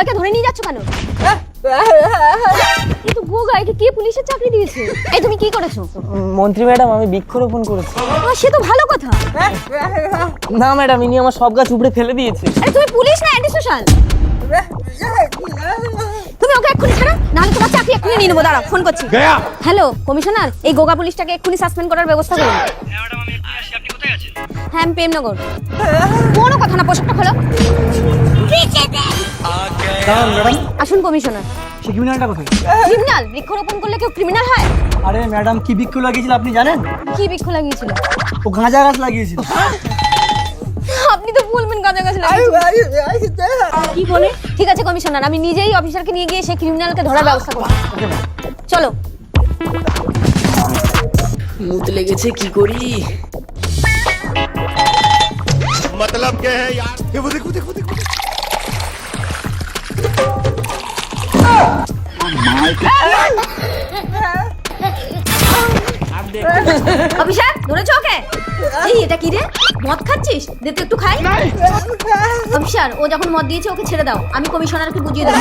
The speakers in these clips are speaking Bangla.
একে ধরে নিয়ে যাচ্ছ কেন? কিন্তু গোগা একে কে পুলিশের চাকরি দিয়েছে? এই তুমি কি করেছো? মন্ত্রী ম্যাডাম আমি বৃক্ষরোপণ করেছি। সে তো ভালো কথা। না ম্যাডাম, ইনি আমার সব গাছ উপড়ে ফেলে দিয়েছে। আরে তুমি পুলিশ না অ্যান্টি সোশ্যাল? তুমি ওকে এক্ষুনি ছাড়ো, নাহলে তোমার চাকরি এক্ষুনি নিয়ে নেবো। দাঁড়াও, ফোন করছি। হ্যালো কমিশনার, এই গোগা পুলিশটাকে এক্ষুনি সাসপেন্ড করার ব্যবস্থা করুন। হ্যাঁ, আমি প্রেমনগর। কোনো কথা না, পোশাকটা খোলো। আসুন কমিশনার। সে ক্রিমিনালটা কোথায়? ক্রিমিনাল? বৃক্ষরোপণ করলে কেউ ক্রিমিনাল হয়? আরে ম্যাডাম, কি বৃক্ষ লাগিয়েছিল আপনি জানেন? কি বৃক্ষ লাগিয়েছিল? ও গাঁজা গাছ লাগিয়েছিল। আপনি তো বলবেন গাঁজা গাছ লাগিয়েছিল। কি বলে? ঠিক আছে কমিশনার, আমি নিজেই অফিসারকে নিয়ে গিয়ে সেই ক্রিমিনালকে ধরার ব্যবস্থা করব। চলো। মুত লেগেছে, কি করি? मतलब क्या है यार? ये वो देखो देखो देखो অফিসার ধরেছো ওকে? এই এটা কি রে, মদ খাচ্ছিস? দে তো একটু খাই। অফিসার, ও যখন মদ দিয়েছে ওকে ছেড়ে দাও, আমি কমিশনারকে বুঝিয়ে দেবো।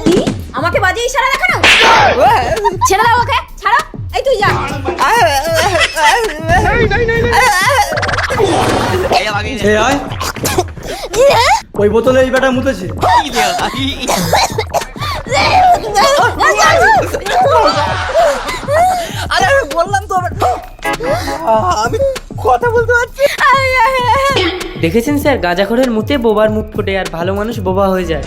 কি? আমাকে বাজে ইশারা দেখানো? ছেড়ে দাও ওকে, ছাড়ো। এই তুই যা। ওই বোতলে এই বেটা মুতেছে। আরে আমি বললাম তো, আমি কথা বলতে পারছি। দেখেছেন স্যার, গাঁজাখোরের মুতে বোবার মুখ ফোটে আর ভালো মানুষ বোবা হয়ে যায়।